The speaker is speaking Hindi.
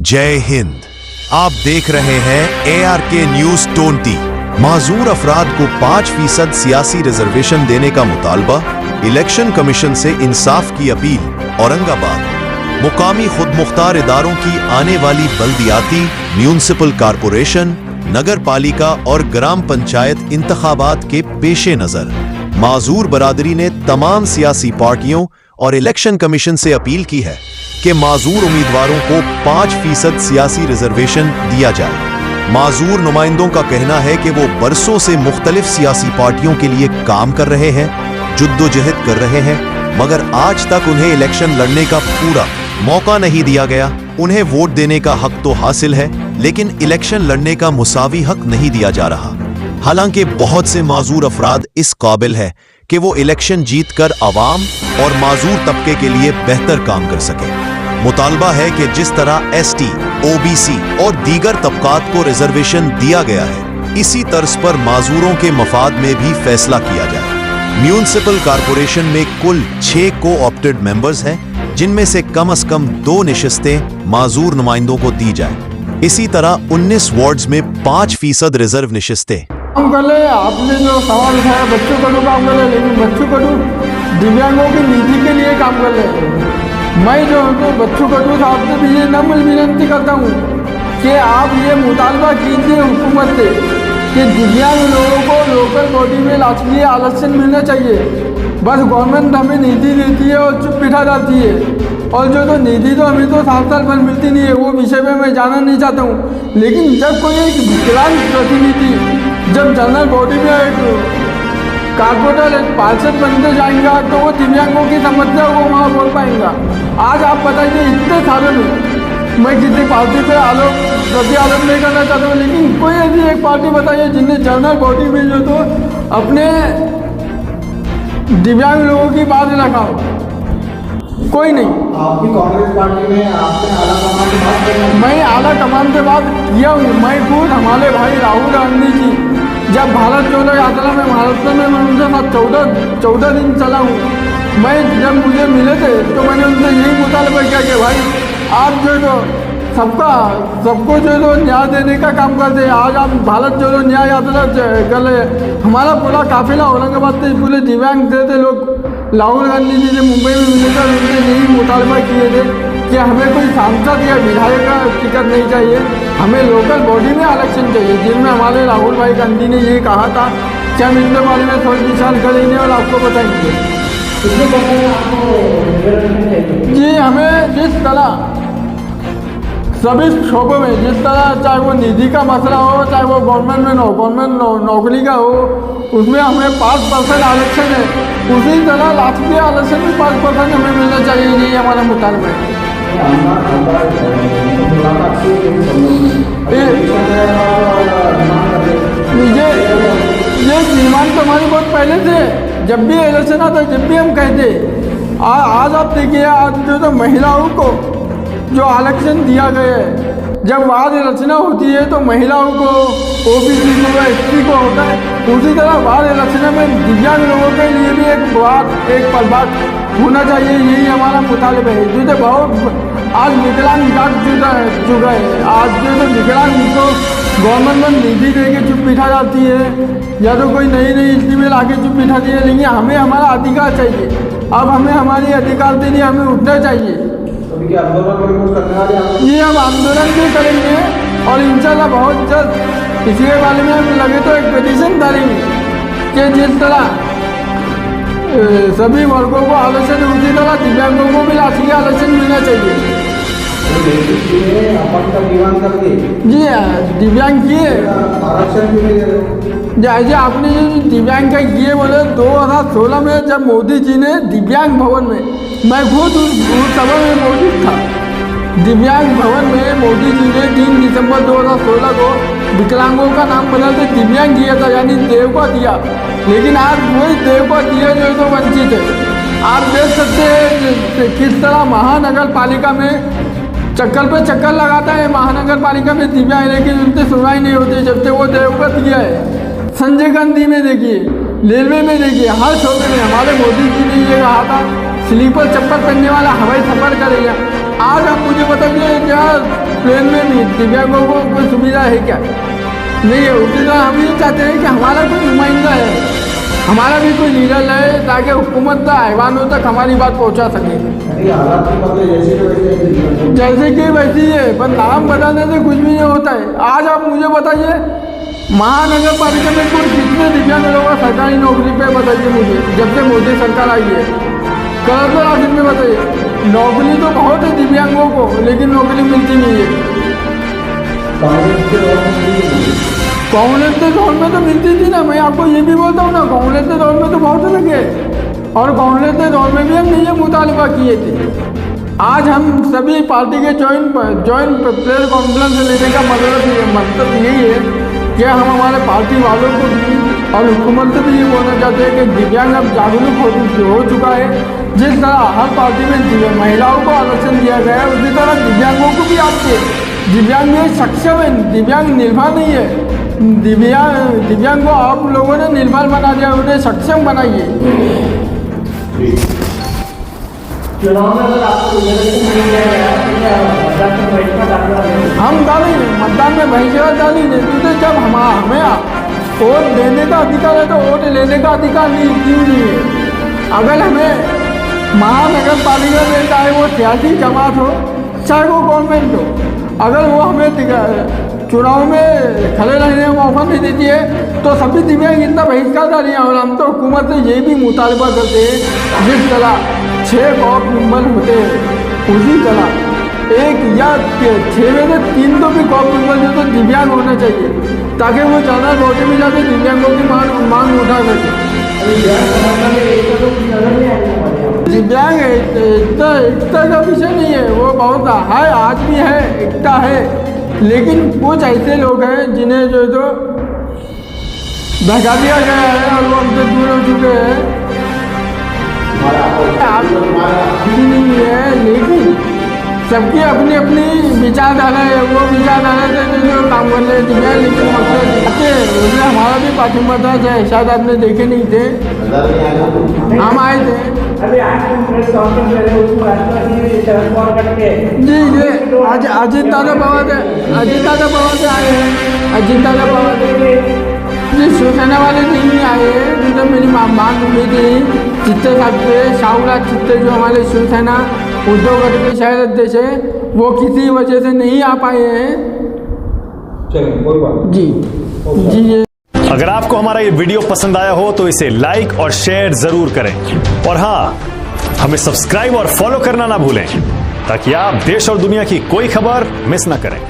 जय हिंद। आप देख रहे हैं ARK न्यूज 20। माजूर अफराद को 5% सियासी रिजर्वेशन देने का मुतालबा, इलेक्शन कमीशन से इंसाफ की अपील। औरंगाबाद मुकामी खुद मुख्तार इदारों की आने वाली बल्दियाती, म्यूनिसिपल कारपोरेशन, नगर पालिका और ग्राम पंचायत इंतखाबात के पेशे नजर माजूर बरादरी ने तमाम सियासी पार्टियों और इलेक्शन कमीशन से अपील की है कि माजूर उम्मीदवारों को 5% सियासी रिजर्वेशन दिया जाए। माजूर नुमाइंदों का कहना है कि वो बरसों से मुख्तलिफ सियासी पार्टियों के लिए काम कर रहे हैं, जुद्दोजहद कर रहे हैं, मगर आज तक उन्हें इलेक्शन लड़ने का पूरा मौका नहीं दिया गया। उन्हें वोट देने का हक तो हासिल है, लेकिन इलेक्शन लड़ने का मुसावी हक नहीं दिया जा रहा। हालांकि बहुत से माजूर अफराद इस काबिल है कि वो इलेक्शन जीतकर आवाम और माजूर तबके के लिए बेहतर काम कर सके। मुतालबा है कि जिस तरह ST, OBC और दीगर तबकात को रिजर्वेशन दिया गया है, इसी तर्ज पर माजूरों के मफाद में भी फैसला किया जाए। म्यूनिसिपल कारपोरेशन में कुल 6 को-ऑप्टेड मेंबर्स हैं, जिनमें से कम 2 नशिस्तें माजूर नुमाइंदों को दी जाए। इसी तरह 19 वार्ड्स में 5% रिजर्व नशिस्तें। काम कर ले। आपने जो सवाल उठाया बच्चों को काम कर ले, लेकिन बच्चों को दिव्यांगों की नीति के लिए काम कर ले। मैं जो तो बच्चों को आपसे भी ये नम्र विनती करता हूँ कि आप ये मुतालबा कीजिए हुकूमत से कि दिव्यांग लोगों को लोकल बॉडी में राजकीय आरक्षण मिलना चाहिए। बस गवर्नमेंट हमें नीति देती है और चुप बिठा जाती है, और जो तो नीति तो हमें तो साल भर मिलती नहीं है, वो विषय में मैं जाना नहीं चाहता हूँ। लेकिन जब कोई एक विकलांग प्रतिनिधि जब जनरल बॉडी में एक कारपोरेटर पार्षद बनते जाएंगा तो वो दिव्यांगों की समस्या को वहाँ बोल पाएंगा। आज आप बताइए, इतने सालों में मैं किसी पार्टी पे आरोप नहीं करना चाहता हूँ, लेकिन कोई ऐसी एक पार्टी बताइए जिनने जनरल बॉडी में जो तो अपने दिव्यांग लोगों की बात रखा हो। कोई नहीं। आपकी कांग्रेस पार्टी में आपने आला कमान की बात करी? मैं आला कमान से बात किया हूँ। मैं खुद हमारे भाई राहुल गांधी जी जब भारत जोड़ो यात्रा में महाराष्ट्र में मैं उनके साथ 14 दिन चला हूँ। मैं जब मुझे मिले थे तो मैंने उनसे यही मुतालबा किया कि भाई आप जो तो सबको जो तो न्याय देने का काम करते हैं। आज आप भारत जोड़ो न्याय यात्रा कर ले। हमारा पूरा काफिला औरंगाबाद से पूरे दिव्यांग थे लोग। राहुल गांधी जी ने मुंबई में मिले थे, उनसे यही मुतालबा किए थे कि हमें कोई सांसद या विधायक का टिकट नहीं चाहिए, हमें लोकल बॉडी में आरक्षण चाहिए, जिनमें हमारे राहुल भाई गांधी ने ये कहा था कि हम इनके बारे में थोड़ी विचार करेंगे और आपको बताएंगे। जी, हमें जिस तरह सभी शोबों में, जिस तरह चाहे वो निधि का मसला हो, चाहे वो गवर्नमेंट नौकरी का हो, उसमें हमें 5% आरक्षण है। उसी तरह राष्ट्रीय आरक्षण में 5% हमें मिलना चाहिए। यही हमारा मुतालबा है। ये डिमांड तो हमारी बहुत पहले से, जब भी इलेक्शन आता है, जब भी हम कहते। आज आप देखिए, आज जो तो महिलाओं को जो आरक्षण दिया गया है, जब वाद रचना होती है तो महिलाओं को, OBC को, ST को होता है। उसी तरह वाद रचना में दिव्यांग लोगों के लिए भी एक प्रभाग होना चाहिए। यही हमारा मुतालबा है। जो तो बहुत आज विकलांग जाग चुका है। आज जो तो विकलांग को गवर्नमेंट निधि दे के चुप बिठा जाती है, या तो कोई नई स्कीम में लाके चुप बिठाती है। लेकिन हमें हमारा अधिकार चाहिए। अब हमें हमारी अधिकार के लिए हमें उठना चाहिए। ये हम आंदोलन भी करेंगे और इंशाल्लाह बहुत जल्द इसी के बारे में हम लगे तो एक पिटीशन डालेंगे कि जिस तरह सभी वर्गों को आरक्षण, उसी तरह दिव्यांगों को भी राष्ट्रीय आरक्षण मिलना चाहिए। जी, दिव्यांग किए जैसे आपने दिव्यांग का किए बोले 2016 में जब मोदी जी ने दिव्यांग भवन में, मैं खुद उस सभा में मौजूद था। दिव्यांग भवन में मोदी जी ने 3 दिसंबर 2016 को विकलांगों का नाम बदल के दिव्यांग किया था, यानी देव को दिया। लेकिन आज वही देव को दिए जो तो वंचित है। आप देख सकते हैं किस तरह महानगर पालिका में चक्कर पे चक्कर लगाता है महानगर पालिका में दिव्यांग, लेकिन उनसे सुनवाई नहीं होती जब तक वो देवगत दिया है। संजय गांधी में देखिए, रेलवे में देखिए, हर शोबे में हमारे मोदी जी ने ये कहा था स्लीपर चप्पल पहनने वाला हवाई सफर करेगा। आज आप मुझे बताइए क्या ट्रेन में भी दिव्यांगों को कोई सुविधा है क्या? नहीं है। उसी तरह हम ये चाहते हैं कि हमारा कोई नुमाइंदा है, हमारा भी कोई लीडर है, ताकि हुकूमत ऐवानों तक हमारी बात पहुंचा सके। हालात की बात है, जैसे कि वैसी है, पर नाम बताने से कुछ भी नहीं होता है। आज आप मुझे बताइए महानगर पालिका में कुल कितने दिव्यांग लोगों को सरकारी नौकरी पे बताइए मुझे, जब से मोदी सरकार आई है। कलेक्टर ऑफिस में बताइए, नौकरी तो बहुत है दिव्यांगों को, लेकिन नौकरी मिलती नहीं है। कांग्रेस के दौर में तो मिलती थी ना, मैं आपको ये भी बोलता हूँ ना, कांग्रेस के दौर में तो बहुत लगे, और कांग्रेस के दौर में भी हमने ये मुतालबा किए थे। आज हम सभी पार्टी के जॉइंट प्रेस कॉन्फ्रेंस लेने का मतलब यही है कि हम हमारे पार्टी वालों को भी और हुकूमत से भी ये बोलना चाहते हैं कि दिव्यांग अब जागरूक हो चुका है। जिस तरह हर पार्टी में महिलाओं को आरक्षण दिया गया है, उसी तरह दिव्यांगों को भी आपके दिव्यांग में सक्षम है, दिव्यांग निर्भर नहीं है। दिव्यांग को आप लोगों ने निर्भर बना दिया, उन्हें सक्षम बनाइए। चुनाव में अगर आपको हम डालेंगे, मतदान में बहिष्कार डालेंगे, क्योंकि जब हमें वोट देने का अधिकार है तो वोट लेने का अधिकार क्यों नहीं है? अगर हमें महानगर पालिका में, चाहे वो सियासी जमात हो चाहे वो गवर्नमेंट हो, अगर वो हमें चुनाव में खड़े रहने का मौका नहीं देती है तो सभी दिव्यांग इतना बहिष्कार डालिए। और हम तो हुकूमत से ये भी मुतालबा करते हैं, जिस तरह 6 कॉप मेंबर होते हैं उसी तरह 1 या 6 में से 3 तो भी कॉप मेंबर जो तो दिव्यांग होना चाहिए, ताकि वो ज़्यादा वोटें में जाके दिव्यांगों की मांग उठा सके। दिव्यांग एकता का विषय नहीं है, वो बहुत है, आज भी है, एकता है, लेकिन कुछ ऐसे लोग हैं जिन्हें जो तो भगा दिया गया है और वो हमसे दूर हो चुके हैं। नहीं है, लेकिन सबकी अपनी अपनी विचारधारा है, वो विचारधारा से जो काम कर रहे हैं, लेकिन उसमें हमारा भी पाठिंबा था, चाहे शायद आपने देखे नहीं थे, हम आए थे। जी जी, आज अजीत दादा पवार से आए हैं, अजीत दादा पवार जी शिवसेना वाले नहीं आए हैं, जिसमें मेरी मांग हुई थी चित्ते साहब पे, शाहूराज चित्ते जो हमारे शिवसेना उद्धव गठ के शहर अध्यक्ष है, वो किसी वजह से नहीं आ पाए हैं। चलिए कोई बात जी जी। अगर आपको हमारा ये वीडियो पसंद आया हो तो इसे लाइक और शेयर जरूर करें, और हाँ, हमें सब्सक्राइब और फॉलो करना ना भूलें, ताकि आप देश और दुनिया की कोई खबर मिस ना करें।